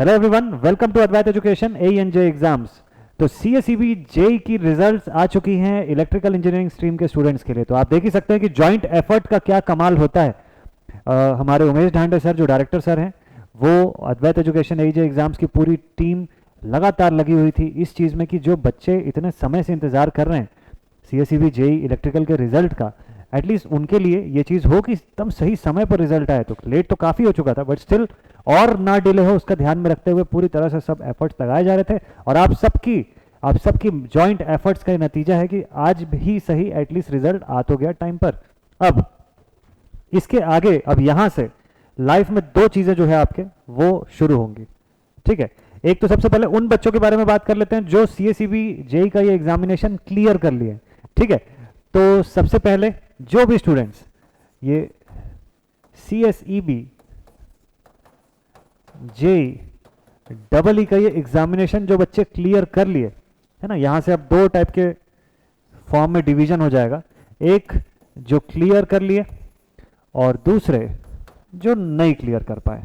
Hello everyone, welcome to Advait education ANJ exams. तो CSEB JE की results आ चुकी हैं इलेक्ट्रिकल इंजीनियरिंग स्ट्रीम के स्टूडेंट्स के लिए। तो आप देख ही सकते हैं कि जॉइंट एफर्ट का क्या कमाल होता है। हमारे उमेश ढांडे सर जो डायरेक्टर सर हैं, वो अद्वैत एजुकेशन ANJ एग्जाम्स की पूरी टीम लगातार लगी हुई थी इस चीज़ में कि जो बच्चे इतने समय से इंतज़ार कर रहे हैं CSEB जेई इलेक्ट्रिकल के रिजल्ट का, एटलीस्ट उनके लिए ये चीज़ हो कि एकदम सही समय पर रिजल्ट आए। तो लेट तो काफ़ी हो चुका था, बट स्टिल और ना डिले हो उसका ध्यान में रखते हुए पूरी तरह से सब एफर्ट्स लगाए जा रहे थे। और आप सबकी जॉइंट एफर्ट्स का नतीजा है कि आज भी सही एटलीस्ट रिजल्ट आ तो गया टाइम पर। अब इसके आगे अब यहां से लाइफ में दो चीजें जो है आपके वो शुरू होंगी, ठीक है। एक तो सबसे पहले उन बच्चों के बारे में बात कर लेते हैं जो CSEB जेई का ये एग्जामिनेशन क्लियर कर लिए, ठीक है। तो सबसे पहले जो भी स्टूडेंट्स ये CSEB जेई डबल ई का ये एग्जामिनेशन जो बच्चे क्लियर कर लिए है ना, यहां से अब दो टाइप के फॉर्म में डिवीजन हो जाएगा। एक जो क्लियर कर लिए और दूसरे जो नहीं क्लियर कर पाए,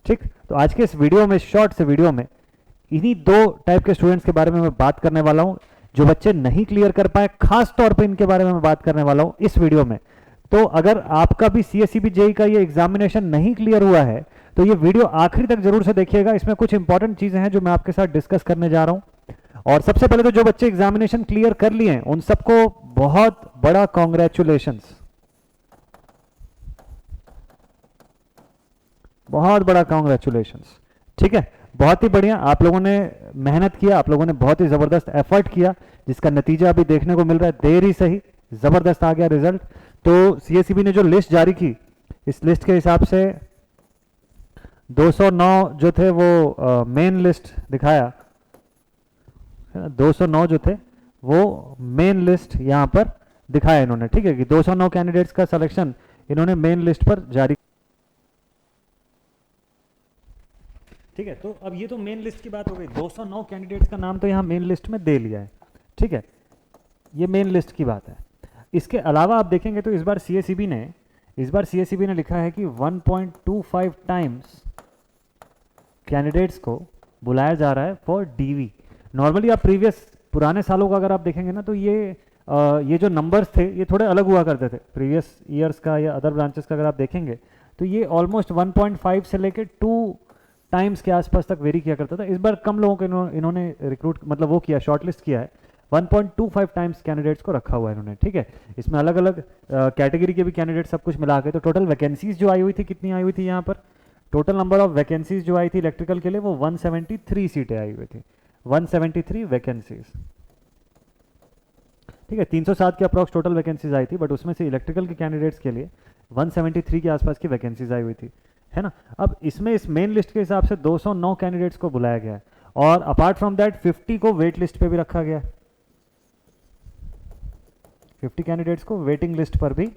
ठीक। तो आज के इस वीडियो में, शॉर्ट से वीडियो में, इन्हीं दो टाइप के स्टूडेंट्स के बारे में मैं बात करने वाला हूं जो बच्चे नहीं क्लियर कर पाए। खास तौर पे इनके बारे में मैं बात करने वाला हूं इस वीडियो में। तो अगर आपका भी CSEB जेई का ये एग्जामिनेशन नहीं क्लियर हुआ है तो ये वीडियो आखिरी तक जरूर से देखिएगा। इसमें कुछ इंपॉर्टेंट चीजें हैं जो मैं आपके साथ डिस्कस करने जा रहा हूं। और सबसे पहले तो जो बच्चे एग्जामिनेशन क्लियर कर लिए हैं उन सबको बहुत बड़ा कॉन्ग्रेचुलेशंस, बहुत बड़ा कॉन्ग्रेचुलेशंस, ठीक है। बहुत ही बढ़िया, आप लोगों ने मेहनत किया, आप लोगों ने बहुत ही जबरदस्त एफर्ट किया जिसका नतीजा अभी देखने को मिल रहा है। देर ही सही जबरदस्त आ गया रिजल्ट। तो CSEB ने जो लिस्ट जारी की, इस लिस्ट के हिसाब से 209 जो थे वो मेन लिस्ट दिखाया, 209 जो थे वो मेन लिस्ट यहाँ पर दिखाया इन्होंने, ठीक है, कि 209 कैंडिडेट्स का सिलेक्शन इन्होंने मेन लिस्ट पर जारी, ठीक है। तो अब ये तो मेन लिस्ट की बात हो गई, 209 कैंडिडेट्स का नाम तो यहाँ मेन लिस्ट में दे लिया है, ठीक है। ये मेन लिस्ट की बात है। इसके अलावा आप देखेंगे तो इस बार CSEB ने लिखा है कि 1.25 टाइम्स कैंडिडेट्स को बुलाया जा रहा है फॉर DV। नॉर्मली आप पुराने सालों का अगर आप देखेंगे ना तो ये जो नंबर्स थे ये थोड़े अलग हुआ करते थे। प्रीवियस ईयर्स का या अदर ब्रांचेस का अगर आप देखेंगे तो ये ऑलमोस्ट 1.5 से लेके 2 टाइम्स के आसपास तक वेरी किया करता था। इस बार कम लोगों को इन्होंने रिक्रूट मतलब वो किया, शॉर्टलिस्ट किया है। 1.25 टाइम्स कैंडिडेट्स को रखा हुआ है इन्होंने, ठीक है। इसमें अलग अलग कैटेगरी के भी कैंडिडेट सब कुछ मिला के तो टोटल वैकेंसीज जो आई हुई थी, कितनी आई हुई थी यहाँ पर, टोटल नंबर ऑफ वैकेंसीज जो आई थी इलेक्ट्रिकल के लिए वो 173 सीटें आई हुई थी, 173 वैकेंसीज, ठीक है। 307 के अप्रॉक्स टोटल वैकेंसीज आई थी, बट उसमें से इलेक्ट्रिकल के कैंडिडेट्स के लिए 173 के आसपास की वैकेंसीज आई हुई थी, है ना। अब इसमें इस मेन लिस्ट के हिसाब से 209 कैंडिडेट्स को बुलाया गया है और अपार्ट फ्रॉम दैट 50 को वेट लिस्ट पे भी रखा गया है। 50 कैंडिडेट्स को वेटिंग लिस्ट पर भी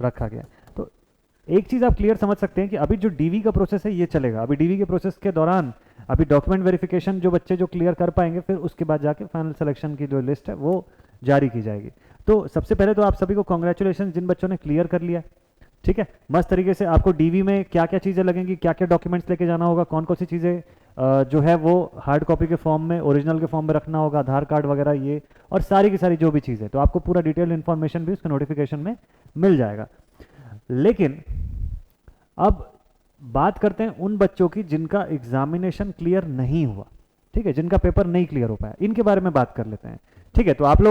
रखा गया। तो एक चीज आप क्लियर समझ सकते हैं कि अभी जो DV का प्रोसेस है ये चलेगा। अभी DV के प्रोसेस के दौरान अभी डॉक्यूमेंट वेरिफिकेशन जो बच्चे जो क्लियर कर पाएंगे, फिर उसके बाद जाके फाइनल सिलेक्शन की जो लिस्ट है वो जारी की जाएगी। तो सबसे पहले तो आप सभी को कॉन्ग्रेचुलेशन जिन बच्चों ने क्लियर कर लिया, ठीक है। मस्त तरीके से आपको DV में क्या क्या चीज़ें लगेंगी, क्या क्या डॉक्यूमेंट्स लेके जाना होगा, कौन कौन सी चीज़ें जो है वो हार्ड कॉपी के फॉर्म में, ओरिजिनल के फॉर्म में रखना होगा, आधार कार्ड वगैरह ये, और सारी की सारी जो भी चीज़ें, तो आपको पूरा डिटेल इन्फॉर्मेशन भी उसके नोटिफिकेशन में मिल जाएगा। लेकिन अब बात करते हैं उन बच्चों की जिनका एग्जामिनेशन क्लियर नहीं हुआ, ठीक है, जिनका पेपर नहीं क्लियर हो पाया, इनके बारे में बात कर लेते हैं, ठीक है। तो आप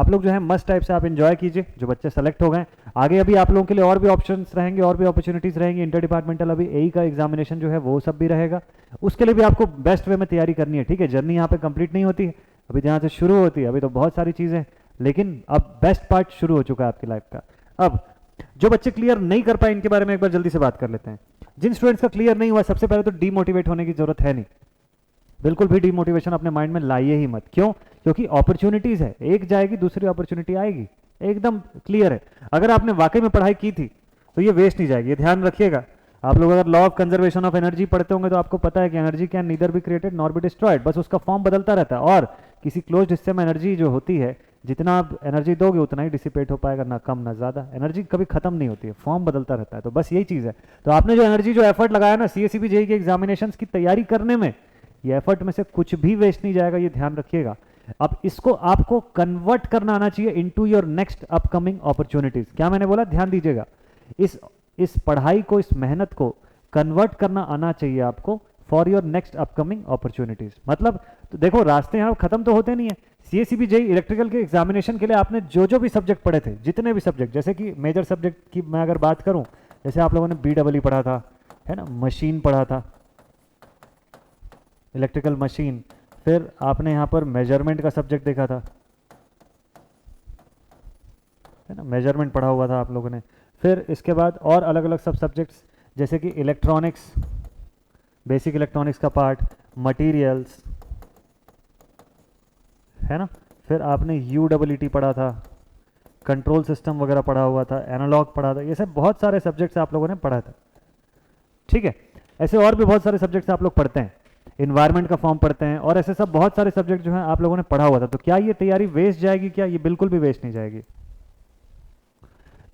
लोग जो है मस्ट टाइप से आप एंजॉय कीजिए जो बच्चे सेलेक्ट हो गए। आगे अभी आप लोगों के लिए और भी ऑप्शंस रहेंगे, और भी अपॉर्चुनिटीज रहेंगी। इंटर डिपार्टमेंटल अभी AE का एग्जामिनेशन जो है वो सब भी रहेगा, उसके लिए भी आपको बेस्ट वे में तैयारी करनी है, ठीक है। जर्नी यहाँ पे कंप्लीट नहीं होती, अभी जहाँ से शुरू होती है, अभी तो बहुत सारी चीज़ें, लेकिन अब बेस्ट पार्ट शुरू हो चुका है आपकी लाइफ का। अब जो बच्चे क्लियर नहीं कर पाए इनके बारे में एक बार जल्दी से बात कर लेते हैं। जिन स्टूडेंट्स का क्लियर नहीं हुआ, सबसे पहले तो डीमोटिवेट होने की जरूरत है नहीं, बिल्कुल भी डीमोटिवेशन अपने माइंड में लाइए ही मत। क्यों? क्योंकि अपॉर्चुनिटीज है, एक जाएगी दूसरी अपॉर्चुनिटी आएगी, एकदम क्लियर है। अगर आपने वाकई में पढ़ाई की थी तो ये वेस्ट नहीं जाएगी, ये ध्यान रखिएगा। आप लोग अगर law of conservation of energy पढ़ते होंगे तो आपको पता है कि energy can neither be created nor be destroyed, बस उसका फॉर्म बदलता रहता है। और किसी क्लोज्ड हिस्से में एनर्जी जो होती है जितना आप एनर्जी दोगे उतना ही डिसिपेट हो पाएगा, ना कम ना ज़्यादा। एनर्जी कभी खत्म नहीं होती है, फॉर्म बदलता रहता है। तो बस यही चीज़ है। तो आपने जो एनर्जी जो एफर्ट लगाया ना सीएसईबी जेईई के एग्जामिनेशन की तैयारी करने में, ये एफर्ट में से कुछ भी वेस्ट नहीं जाएगा, ये ध्यान रखिएगा। अब इसको आपको कन्वर्ट करना आना चाहिए into your next upcoming opportunities. क्या मैंने बोला, ध्यान दीजिएगा। इस पढ़ाई को, इस मेहनत को कन्वर्ट करना आना चाहिए आपको for your next upcoming opportunities. मतलब तो देखो, रास्ते यहाँ खत्म तो होते नहीं है। सीएसईबी जेईई इलेक्ट्रिकल के एग्जामिनेशन के लिए आपने जो जो भी सब्जेक्ट पढ़े थे, जितने भी सब्जेक्ट, जैसे कि मेजर सब्जेक्ट की मैं अगर बात करूं, जैसे आप लोगों ने बीडब्ल्यू पढ़ा था, है ना, मशीन पढ़ा था, इलेक्ट्रिकल मशीन। फिर आपने यहाँ पर मेजरमेंट का सब्जेक्ट देखा था, है ना, मेजरमेंट पढ़ा हुआ था आप लोगों ने। फिर इसके बाद और अलग अलग सब सब्जेक्ट्स, जैसे कि इलेक्ट्रॉनिक्स, बेसिक इलेक्ट्रॉनिक्स का पार्ट, मटेरियल्स, है ना। फिर आपने यूडब्ल्यूटी पढ़ा था, कंट्रोल सिस्टम वगैरह पढ़ा हुआ था, एनालॉग पढ़ा था। ये सब बहुत सारे सब्जेक्ट्स आप लोगों ने पढ़ा था, ठीक है। ऐसे और भी बहुत सारे सब्जेक्ट्स आप लोग पढ़ते हैं, इन्वायरमेंट का फॉर्म पढ़ते हैं, और ऐसे सब बहुत सारे सब्जेक्ट जो हैं आप लोगों ने पढ़ा हुआ था। तो क्या ये तैयारी वेस्ट जाएगी? क्या ये बिल्कुल भी वेस्ट नहीं जाएगी।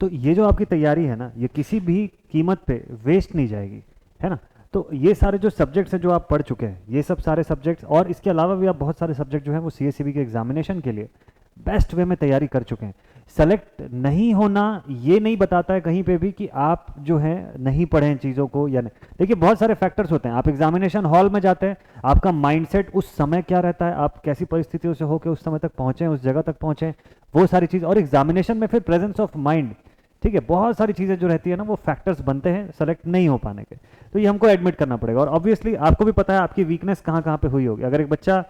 तो ये जो आपकी तैयारी है ना, ये किसी भी कीमत पे वेस्ट नहीं जाएगी, है ना। तो ये सारे जो सब्जेक्ट्स हैं जो आप पढ़ चुके हैं, ये सब सारे सब्जेक्ट्स, और इसके अलावा भी आप बहुत सारे सब्जेक्ट जो हैं वो सीएसईबी के एग्जामिनेशन के लिए बेस्ट वे में तैयारी कर चुके हैं। सेलेक्ट नहीं होना ये नहीं बताता है कहीं पे भी कि आप जो है नहीं पढ़ें चीज़ों को या नहीं। देखिए, बहुत सारे फैक्टर्स होते हैं। आप एग्जामिनेशन हॉल में जाते हैं, आपका माइंडसेट उस समय क्या रहता है, आप कैसी परिस्थितियों से होकर उस समय तक पहुंचे, उस जगह तक पहुंचे, वो सारी चीज़। और एग्जामिनेशन में फिर प्रेजेंस ऑफ माइंड, ठीक है, बहुत सारी चीज़ें जो रहती है ना, वो फैक्टर्स बनते हैं सेलेक्ट नहीं हो पाने के। तो ये हमको एडमिट करना पड़ेगा। और ऑब्वियसली आपको भी पता है आपकी वीकनेस कहाँ कहाँ पे हुई होगी। अगर एक बच्चा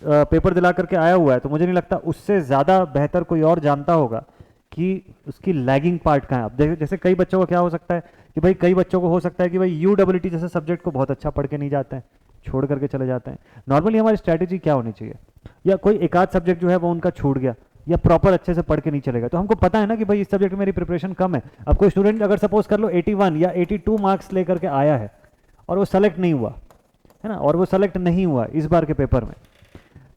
पेपर दिला करके आया हुआ है, तो मुझे नहीं लगता उससे ज़्यादा बेहतर कोई और जानता होगा कि उसकी लैगिंग पार्ट कहाँ है। अब देखिए, जैसे कई बच्चों को क्या हो सकता है कि भाई, कई बच्चों को हो सकता है कि भाई यूडब्ल्यूटी जैसे सब्जेक्ट को बहुत अच्छा पढ़ के नहीं जाते हैं, छोड़ करके चले जाते हैं। नॉर्मली हमारी स्ट्रैटेजी क्या होनी चाहिए, या कोई एक आध सब्जेक्ट जो है वो उनका छूट गया, या प्रॉपर अच्छे से पढ़ के नहीं चलेगा, तो हमको पता है ना कि भाई इस सब्जेक्ट में मेरी प्रिपरेशन कम है। अब कोई स्टूडेंट अगर सपोज कर लो 81 या 82 मार्क्स लेकर के आया है और वो सेलेक्ट नहीं हुआ, है ना, और वो सेलेक्ट नहीं हुआ इस बार के पेपर में,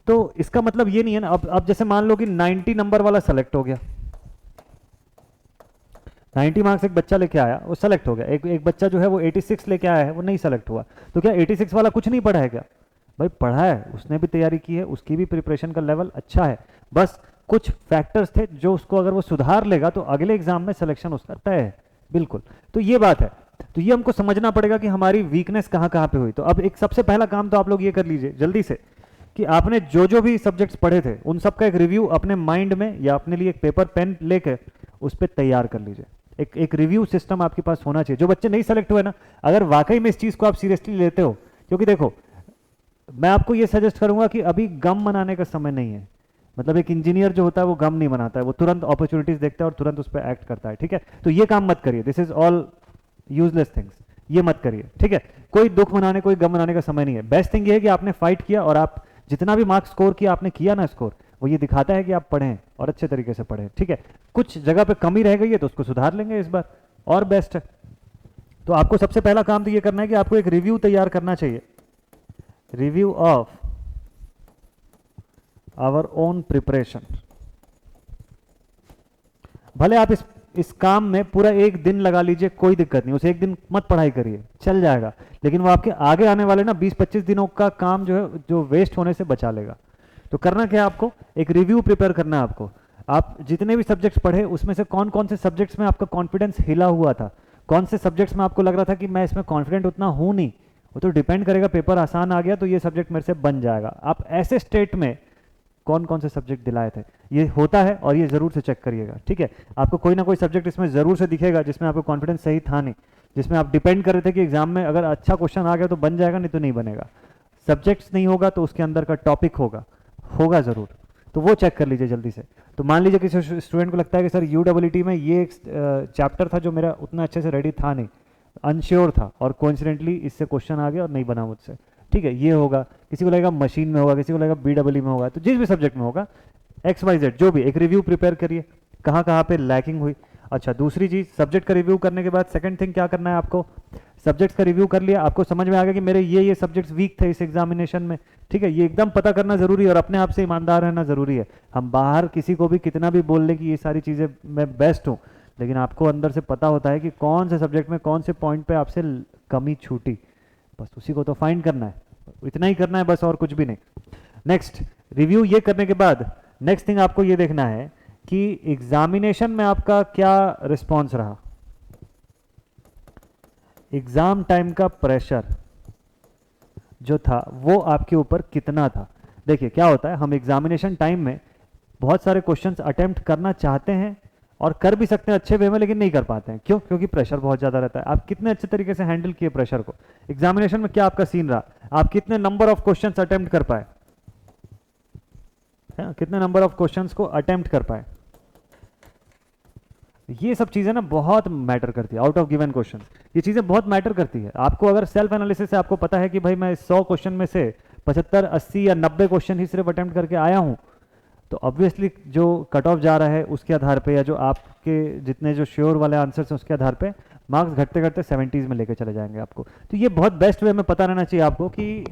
तो इसका मतलब ये नहीं है ना। अब जैसे मान लो कि 90 नंबर वाला सेलेक्ट हो गया, 90 मार्क्स एक बच्चा लेके आया, वो सेलेक्ट हो गया। एक बच्चा जो है वो 86 लेके आया है, वो नहीं सेलेक्ट हुआ। तो क्या 86 वाला कुछ नहीं पढ़ा है क्या? भाई पढ़ा है, उसने भी तैयारी की है, उसकी भी प्रिपरेशन का लेवल अच्छा है। बस कुछ फैक्टर्स थे जो उसको अगर वो सुधार लेगा तो अगले एग्जाम में सिलेक्शन उसका तय है, बिल्कुल। तो ये बात है। तो ये हमको समझना पड़ेगा कि हमारी वीकनेस कहाँ कहाँ पे हुई। तो अब एक सबसे पहला काम तो आप लोग ये कर लीजिए जल्दी से कि आपने जो जो भी सब्जेक्ट्स पढ़े थे उन सब का एक रिव्यू अपने माइंड में या अपने लिए एक पेपर पेन लेकर उस पर तैयार कर लीजिए। एक रिव्यू सिस्टम आपके पास होना चाहिए। जो बच्चे नहीं सेलेक्ट हुए ना, अगर वाकई में इस चीज़ को आप सीरियसली लेते हो, क्योंकि देखो मैं आपको ये सजेस्ट करूंगा कि अभी गम मनाने का समय नहीं है। मतलब एक इंजीनियर जो होता है वो गम नहीं मनाता है, वो तुरंत अपॉर्चुनिटीज देखता है और तुरंत उस पर एक्ट करता है, ठीक है। तो ये काम मत करिए, this is all useless things, ये मत करिए, ठीक है। कोई दुख मनाने, कोई गम मनाने का समय नहीं है। बेस्ट थिंग ये है कि आपने फाइट किया और आप जितना भी मार्क्स स्कोर किया, आपने किया ना स्कोर, वो ये दिखाता है कि आप पढ़ें और अच्छे तरीके से पढ़ें, ठीक है। कुछ जगह पे कमी रह गई है तो उसको सुधार लेंगे इस बार, और बेस्ट है। तो आपको सबसे पहला काम तो ये करना है कि आपको एक रिव्यू तैयार करना चाहिए, review of our own preparation. भले आप इस काम में पूरा एक दिन लगा लीजिए, कोई दिक्कत नहीं, उसे एक दिन मत पढ़ाई करिए, चल जाएगा, लेकिन वो आपके आगे आने वाले ना 20-25 दिनों का काम जो है, जो वेस्ट होने से बचा लेगा। तो करना क्या है आपको, एक रिव्यू प्रिपेयर करना है आपको। आप जितने भी सब्जेक्ट्स पढ़े उसमें से कौन कौन से सब्जेक्ट्स में आपका कॉन्फिडेंस हिला हुआ था, कौन से सब्जेक्ट्स में आपको लग रहा था कि मैं इसमें कॉन्फिडेंट उतना हूं नहीं, वो तो डिपेंड करेगा, पेपर आसान आ गया तो ये सब्जेक्ट मेरे से बन जाएगा। आप ऐसे स्टेट में कौन कौन से सब्जेक्ट दिलाए थे, ये होता है और ये जरूर से चेक करिएगा, ठीक है। आपको कोई ना कोई सब्जेक्ट इसमें जरूर से दिखेगा जिसमें आपको कॉन्फिडेंस सही था नहीं, जिसमें आप डिपेंड कर रहे थे कि एग्जाम में अगर अच्छा क्वेश्चन आ गया तो बन जाएगा, नहीं तो नहीं बनेगा। सब्जेक्ट्स नहीं होगा तो उसके अंदर का टॉपिक होगा जरूर, तो वो चेक कर लीजिए जल्दी से। तो मान लीजिए किसी स्टूडेंट को लगता है कि सर यूडब्ल्यूटी में ये एक चैप्टर था जो मेरा उतना अच्छे से रेडी था नहीं, अनश्योर था, और कोइंसिडेंटली इससे क्वेश्चन आ गया और नहीं बना मुझसे, ठीक है, ये होगा। किसी को लगेगा मशीन में होगा, किसी को लगेगा बीडब्ल्यू में होगा, तो जिस भी सब्जेक्ट में होगा XYZ जो भी, एक रिव्यू प्रिपेयर करिए कहाँ कहाँ पे लैकिंग हुई। अच्छा, दूसरी चीज़, सब्जेक्ट का रिव्यू करने के बाद सेकंड थिंग क्या करना है आपको, सब्जेक्ट्स का रिव्यू कर लिया, आपको समझ में आ गया कि मेरे ये सब्जेक्ट्स वीक थे इस एग्जामिनेशन में, ठीक है, ये एकदम पता करना जरूरी है और अपने आप से ईमानदार रहना जरूरी है। हम बाहर किसी को भी कितना भी बोल लें कि ये सारी चीज़ें मैं बेस्ट हूँ, लेकिन आपको अंदर से पता होता है कि कौन से सब्जेक्ट में कौन से पॉइंट पे आपसे कमी छूटी, बस उसी को तो फाइंड करना है, इतना ही करना है बस, और कुछ भी नहीं। नेक्स्ट, रिव्यू ये करने के बाद नेक्स्ट थिंग आपको ये देखना है कि एग्जामिनेशन में आपका क्या रिस्पॉन्स रहा, एग्जाम टाइम का प्रेशर जो था वो आपके ऊपर कितना था। देखिए क्या होता है, हम एग्जामिनेशन टाइम में बहुत सारे क्वेश्चंस अटेम्प्ट करना चाहते हैं और कर भी सकते हैं अच्छे वे में, लेकिन नहीं कर पाते हैं। क्यों? क्योंकि प्रेशर बहुत ज़्यादा रहता है। आप कितने अच्छे तरीके से हैंडल किए प्रेशर को, एग्जामिनेशन में क्या आपका सीन रहा, आप कितने नंबर ऑफ क्वेश्चंस अटेम्प्ट कर पाए, है ना, कितने नंबर ऑफ क्वेश्चंस को अटेम्प्ट कर पाए, ये सब चीज़ें ना बहुत मैटर करती है। आउट ऑफ गिवन क्वेश्चन ये चीज़ें बहुत मैटर करती है। आपको अगर सेल्फ एनालिसिस से आपको पता है कि भाई मैं 100 क्वेश्चन में से 75, 80 या 90 क्वेश्चन ही सिर्फ अटेम्प्ट करके आया हूँ, तो ऑब्वियसली जो कट ऑफ जा रहा है उसके आधार पे, या जो आपके जितने जो श्योर वाले आंसर्स हैं उसके आधार पे मार्क्स घटते घटते 70s में लेके चले जाएंगे आपको। तो ये बहुत बेस्ट वे में पता रहना चाहिए आपको कि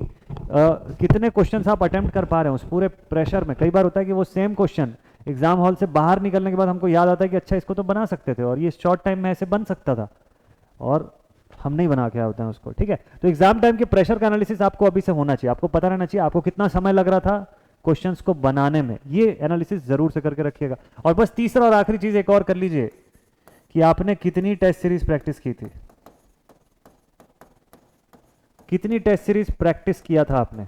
कितने क्वेश्चंस आप अटेम्प्ट कर पा रहे हैं उस पूरे प्रेशर में। कई बार होता है कि वो सेम क्वेश्चन एग्जाम हॉल से बाहर निकलने के बाद हमको याद आता है कि अच्छा इसको तो बना सकते थे और ये शॉर्ट टाइम में ऐसे बन सकता था, और हम नहीं बना के होते हैं उसको, ठीक है। तो एग्जाम टाइम के प्रेशर का एनालिसिस आपको अभी से होना चाहिए, आपको पता रहना चाहिए आपको कितना समय लग रहा था क्वेश्चंस को बनाने में, ये एनालिसिस जरूर से करके रखिएगा। और बस तीसरा और आखिरी चीज एक और कर लीजिए कि आपने कितनी टेस्ट सीरीज प्रैक्टिस की थी, कितनी टेस्ट सीरीज प्रैक्टिस किया था आपने,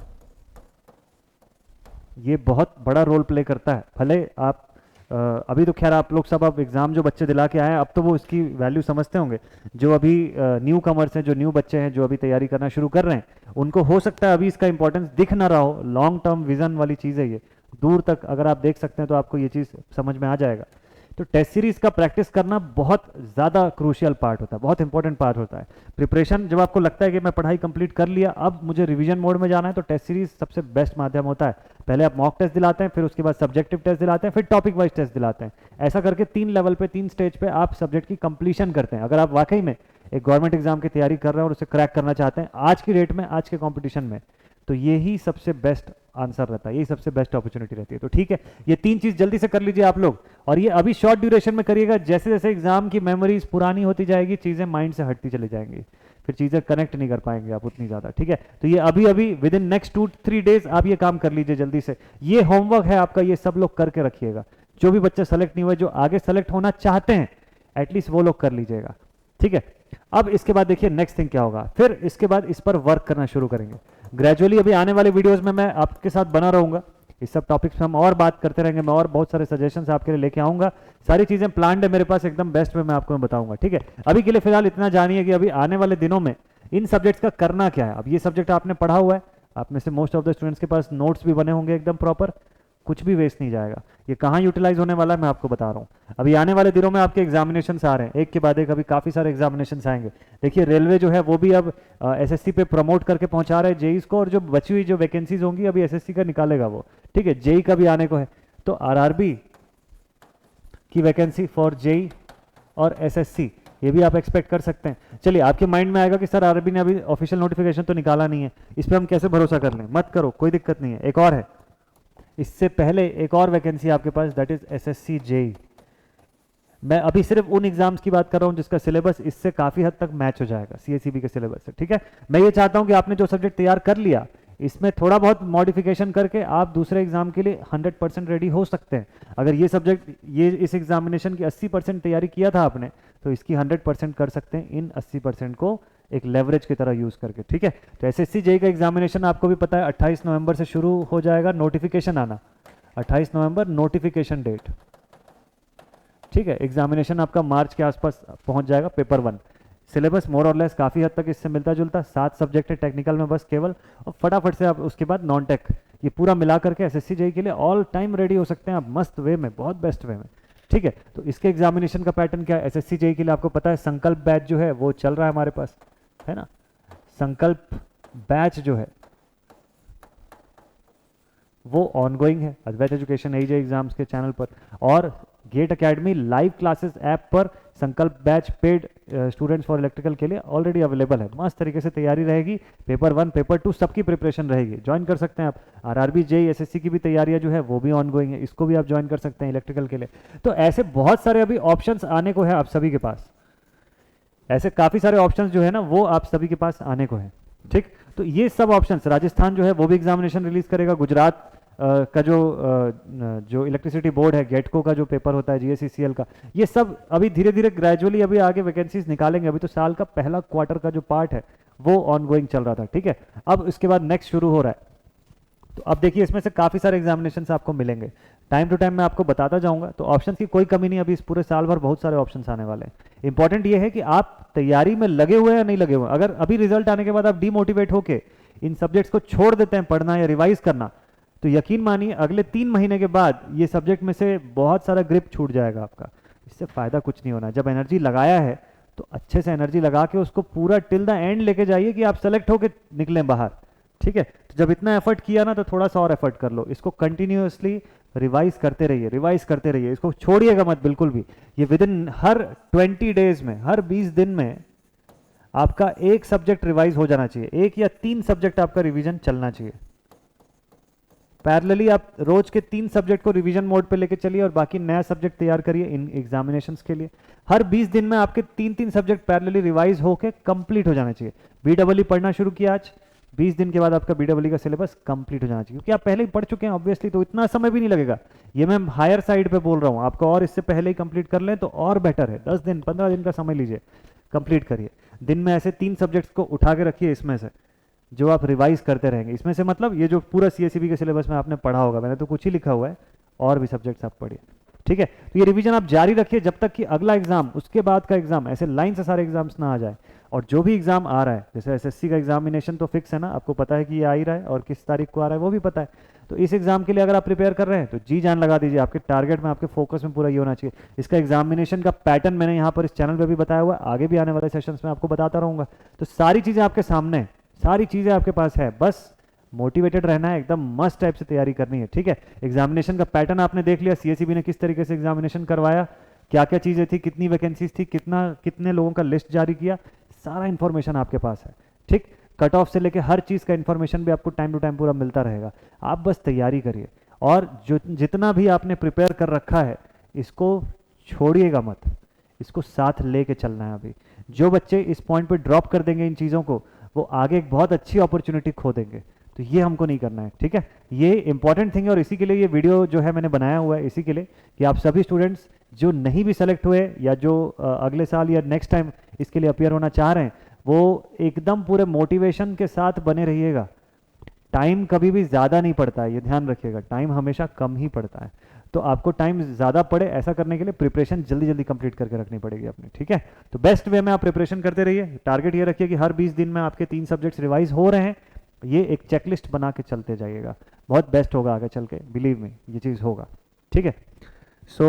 ये बहुत बड़ा रोल प्ले करता है। भले आप अभी तो खैर आप लोग सब अब एग्जाम जो बच्चे दिला के आए हैं अब तो वो इसकी वैल्यू समझते होंगे, जो अभी न्यू कमर्स हैं, जो न्यू बच्चे हैं, जो अभी तैयारी करना शुरू कर रहे हैं, उनको हो सकता है अभी इसका इंपॉर्टेंस दिख ना रहा हो। लॉन्ग टर्म विजन वाली चीज़ है ये, दूर तक अगर आप देख सकते हैं तो आपको ये चीज़ समझ में आ जाएगा। तो टेस्ट सीरीज का प्रैक्टिस करना बहुत ज़्यादा क्रूशियल पार्ट होता है, बहुत इंपॉर्टेंट पार्ट होता है। प्रिपरेशन जब आपको लगता है कि मैं पढ़ाई कंप्लीट कर लिया, अब मुझे रिवीजन मोड में जाना है, तो टेस्ट सीरीज सबसे बेस्ट माध्यम होता है। पहले आप मॉक टेस्ट दिलाते हैं, फिर उसके बाद सब्जेक्टिव टेस्ट दिलाते हैं, फिर टॉपिक वाइज टेस्ट दिलाते हैं। ऐसा करके 3 लेवल पे, 3 स्टेज पे आप सब्जेक्ट की कंप्लीशन करते हैं। अगर आप वाकई में एक गवर्नमेंट एग्जाम की तैयारी कर रहे हैं और उसे क्रैक करना चाहते हैं आज की डेट में, आज के कॉम्पिटिशन में, तो यही सबसे बेस्ट आंसर रहता है, यही सबसे बेस्ट अपॉर्चुनिटी रहती है। तो ठीक है, ये 3 चीज जल्दी से कर लीजिए आप लोग, और ये अभी शॉर्ट ड्यूरेशन में करिएगा। जैसे जैसे एग्जाम की मेमोरीज पुरानी होती जाएगी, चीजें माइंड से हटती चली जाएंगी, फिर चीजें कनेक्ट नहीं कर पाएंगे आप उतनी ज्यादा, ठीक है। तो ये अभी अभी विद इन नेक्स्ट 2-3 डेज आप ये काम कर लीजिए जल्दी से। ये होमवर्क है आपका, ये सब लोग करके रखिएगा। जो भी बच्चे सेलेक्ट नहीं हुए, जो आगे सेलेक्ट होना चाहते हैं, एटलीस्ट वो लोग कर लीजिएगा, ठीक है। अब इसके बाद देखिए नेक्स्ट थिंग क्या होगा, फिर इसके बाद इस पर वर्क करना शुरू करेंगे ग्रेजुअली। अभी आने वाले वीडियोस में मैं आपके साथ बना रहूंगा, इस सब टॉपिक्स पे हम और बात करते रहेंगे, मैं और बहुत सारे सजेशंस आपके लिए लेके आऊंगा। सारी चीजें प्लान्ड है मेरे पास, एकदम बेस्ट वे में आपको मैं बताऊंगा, ठीक है। अभी के लिए फिलहाल इतना जानिए कि अभी आने वाले दिनों में इन सब्जेक्ट्स का करना क्या है। अब ये सब्जेक्ट आपने पढ़ा हुआ है, आप में से मोस्ट ऑफ द स्टूडेंट्स के पास नोट्स भी बने होंगे एकदम प्रॉपर, कुछ भी वेस्ट नहीं जाएगा। ये कहाँ यूटिलाइज होने वाला है मैं आपको बता रहा हूँ। अभी आने वाले दिनों में आपके एग्जामिनेशन आ रहे हैं, एक के बाद एक, अभी काफ़ी सारे एग्जामिनेशन आएंगे। देखिए रेलवे जो है वो भी अब एसएससी पे प्रमोट करके पहुंचा रहे हैं जेईस को, और जो बची हुई जो वैकेंसीज होंगी अभी एसएससी का निकालेगा वो, ठीक है। जेई का भी आने को है, तो आरआरबी की वैकेंसी फॉर जेई और एसएससी ये भी आप एक्सपेक्ट कर सकते हैं। चलिए, आपके माइंड में आएगा कि सर आरआरबी ने अभी ऑफिशियल नोटिफिकेशन तो निकाला नहीं है, इस पर हम कैसे भरोसा कर लें। मत करो, कोई दिक्कत नहीं है, एक और है, इससे पहले एक और वैकेंसी आपके पास, दैट इज एसएससी जेई। मैं अभी सिर्फ उन एग्जाम्स की बात कर रहा हूं जिसका सिलेबस इससे काफी हद तक मैच हो जाएगा सीएसईबी के सिलेबस से, ठीक है। मैं ये चाहता हूं कि आपने जो सब्जेक्ट तैयार कर लिया, इसमें थोड़ा बहुत मॉडिफिकेशन करके आप दूसरे एग्जाम के लिए 100% रेडी हो सकते हैं। अगर ये सब्जेक्ट, ये इस एग्जामिनेशन की 80% तैयारी किया था आपने, तो इसकी 100% कर सकते हैं इन 80% को एक लेवरेज की तरह यूज करके, ठीक है। तो एसएससी जेई का एग्जामिनेशन आपको भी पता है 28 नवंबर से शुरू हो जाएगा, नोटिफिकेशन आना 28 नवंबर नोटिफिकेशन डेट, ठीक है। एग्जामिनेशन आपका मार्च के आसपास पहुंच जाएगा, पेपर 1। सिलेबस मोर और लेस काफ़ी हद तक इससे मिलता जुलता, 7 सब्जेक्ट है टेक्निकल में बस केवल, और फटाफट से आप उसके बाद नॉन टेक, ये पूरा मिला करके एसएससी जेई के लिए ऑल टाइम रेडी हो सकते हैं आप, मस्त वे में, बहुत बेस्ट वे में, ठीक है। तो इसके एग्जामिनेशन का पैटर्न क्या है, एसएससी जेई के लिए आपको पता है संकल्प बैच जो है वो चल रहा है हमारे पास, है ना। संकल्प बैच जो है वो ऑनगोइंग है अद्वैत एजुकेशन एजे एग्जाम्स के चैनल पर, और GATE academy live classes app पर Sankalp batch paid students for electrical के लिए ऑलरेडी अवेलेबल है, मस्त तरीके से तैयारी रहेगी, पेपर 1 पेपर 2 सबकी प्रिपरेशन रहेगी, ज्वाइन कर सकते हैं आप। आरआरबी जेई एसएससी की भी तैयारियां जो है वो भी ऑनगोइंग है, इसको भी आप ज्वाइन कर सकते हैं इलेक्ट्रिकल के लिए। तो ऐसे बहुत सारे अभी ऑप्शंस आने को है आप सभी के पास, ऐसे काफ़ी सारे ऑप्शंस जो है ना वो आप सभी के पास आने को है, ठीक। तो ये सब ऑप्शंस, राजस्थान जो है वो भी एग्जामिनेशन रिलीज करेगा, गुजरात का जो इलेक्ट्रिसिटी बोर्ड है गेटको का जो पेपर होता है जीएससीसीएल का, ये सब अभी धीरे धीरे ग्रेजुअली अभी आगे वैकेंसीज निकालेंगे। अभी तो साल का पहला क्वार्टर का जो पार्ट है वो ऑनगोइंग चल रहा था, ठीक है। अब इसके बाद नेक्स्ट शुरू हो रहा है, तो अब देखिए इसमें से काफ़ी सारे एग्जामिनेशन आपको मिलेंगे, टाइम टू टाइम मैं आपको बताता जाऊंगा, तो ऑप्शंस की कोई कमी नहीं, अभी इस पूरे साल भर बहुत सारे ऑप्शंस आने वाले हैं। इंपॉर्टेंट ये है कि आप तैयारी में लगे हुए हैं या नहीं लगे हुए हैं। अगर अभी रिजल्ट आने के बाद आप डीमोटिवेट होके इन सब्जेक्ट्स को छोड़ देते हैं पढ़ना या रिवाइज करना, तो यकीन मानिए अगले 3 महीने के बाद ये सब्जेक्ट में से बहुत सारा ग्रिप छूट जाएगा आपका, इससे फ़ायदा कुछ नहीं होना। जब एनर्जी लगाया है तो अच्छे से एनर्जी लगा के उसको पूरा टिल द एंड लेके जाइए कि आप सेलेक्ट होके निकलें बाहर, ठीक है। तो जब इतना एफर्ट किया ना तो थोड़ा सा और एफर्ट कर लो, इसको कंटिन्यूअसली रिवाइज करते रहिए, रिवाइज करते रहिए, इसको छोड़िएगा मत बिल्कुल भी। ये विद इन हर 20 डेज में, हर 20 दिन में आपका एक सब्जेक्ट रिवाइज हो जाना चाहिए, 1 या 3 सब्जेक्ट आपका रिवीजन चलना चाहिए। पैरेलली आप रोज के 3 सब्जेक्ट को रिवीजन मोड पे लेके चलिए और बाकी नया सब्जेक्ट तैयार करिए इन एग्जामिनेशंस के लिए। हर 20 दिन में आपके 3-3 सब्जेक्ट पैरेलली रिवाइज होके कंप्लीट हो जाना चाहिए। बीडब्ल्यूई पढ़ना शुरू किया आज, 20 दिन के बाद आपका बीडब्ल्यूई का सिलेबस कंप्लीट हो जाना चाहिए, क्योंकि आप पहले ही पढ़ चुके हैं ऑब्वियसली, तो इतना समय भी नहीं लगेगा। ये मैं हायर साइड पे बोल रहा हूँ, आपको और इससे पहले ही कंप्लीट कर लें तो और बेटर है। 10 दिन 15 दिन का समय लीजिए, कंप्लीट करिए। दिन में ऐसे 3 सब्जेक्ट्स को उठा के रखिए इसमें से, जो आप रिवाइज करते रहेंगे। इसमें से मतलब ये जो पूरा सीएसईबी के सिलेबस में आपने पढ़ा होगा, मैंने तो कुछ ही लिखा हुआ है, और भी सब्जेक्ट्स आप पढ़िए, ठीक है। तो ये रिवीजन आप जारी रखिए जब तक कि अगला एग्जाम, उसके बाद का एग्जाम, ऐसे लाइन से सारे एग्जाम्स ना आ जाए। और जो भी एग्जाम आ रहा है, जैसे एसएससी का एग्जामिनेशन तो फिक्स है ना, आपको पता है कि ये आ ही रहा है और किस तारीख को आ रहा है वो भी पता है। तो इस एग्जाम के लिए अगर आप प्रिपेयर कर रहे हैं तो जी जान लगा दीजिए, आपके टारगेट में, आपके फोकस में पूरा ये होना चाहिए। इसका एग्जामिनेशन का पैटर्न मैंने यहाँ पर इस चैनल पर भी बताया हुआ है, आगे भी आने वाले सेशंस में आपको बताता रहूँगा। तो सारी चीज़ें आपके सामने है, सारी चीज़ें आपके पास है, बस मोटिवेटेड रहना है, एकदम मस्त टाइप से तैयारी करनी है, ठीक है। एग्जामिनेशन का पैटर्न आपने देख लिया, सीएसईबी ने किस तरीके से एग्जामिनेशन करवाया, क्या क्या चीज़ें थी, कितनी वैकेंसीज थी, कितने लोगों का लिस्ट जारी किया, सारा इन्फॉर्मेशन आपके पास है, ठीक। कट ऑफ से लेके हर चीज़ का इन्फॉर्मेशन भी आपको टाइम टू टाइम पूरा मिलता रहेगा। आप बस तैयारी करिए और जो जितना भी आपने प्रिपेयर कर रखा है इसको छोड़िएगा मत, इसको साथ लेके चलना है। अभी जो बच्चे इस पॉइंट पे ड्रॉप कर देंगे इन चीज़ों को, वो आगे एक बहुत अच्छी अपॉर्चुनिटी खो देंगे, तो ये हमको नहीं करना है, ठीक है। ये इंपॉर्टेंट थिंग है और इसी के लिए ये वीडियो जो है मैंने बनाया हुआ है, इसी के लिए कि आप सभी स्टूडेंट्स जो नहीं भी सेलेक्ट हुए या जो अगले साल या नेक्स्ट टाइम इसके लिए अपियर होना चाह रहे हैं, वो एकदम पूरे मोटिवेशन के साथ बने रहिएगा। टाइम कभी भी ज़्यादा नहीं पड़ता है, ये ध्यान रखिएगा, टाइम हमेशा कम ही पड़ता है। तो आपको टाइम ज़्यादा पड़े ऐसा करने के लिए प्रिपरेशन जल्दी जल्दी कंप्लीट करके रखनी पड़ेगी अपनी, ठीक है। तो बेस्ट वे में आप प्रिपरेशन करते रहिए, टारगेट ये रखिए कि हर 20 दिन में आपके 3 सब्जेक्ट्स रिवाइज हो रहे हैं, ये एक चेकलिस्ट बना के चलते जाइएगा, बहुत बेस्ट होगा आगे चल के, बिलीव मी ये चीज़ होगा, ठीक है। सो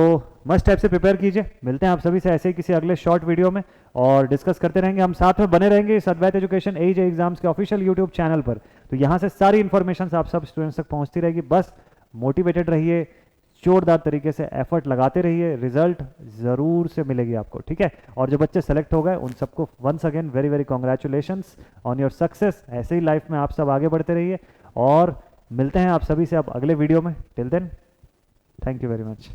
मस्ट टाइप से प्रिपेयर कीजिए। मिलते हैं आप सभी से ऐसे ही किसी अगले शॉर्ट वीडियो में और डिस्कस करते रहेंगे, हम साथ में बने रहेंगे इस अद्वैत एजुकेशन एज एग्जाम्स के ऑफिशियल यूट्यूब चैनल पर। तो यहाँ से सारी इन्फॉर्मेशन आप सब स्टूडेंट्स तक पहुँचती रहेगी, बस मोटिवेटेड रहिए, जोरदार तरीके से एफर्ट लगाते रहिए, रिजल्ट ज़रूर से मिलेगी आपको, ठीक है। और जो बच्चे सेलेक्ट हो गए उन सबको once again very very congratulations on your success. ऐसे ही लाइफ में आप सब आगे बढ़ते रहिए और मिलते हैं आप सभी से अब अगले वीडियो में। Till then thank you very much.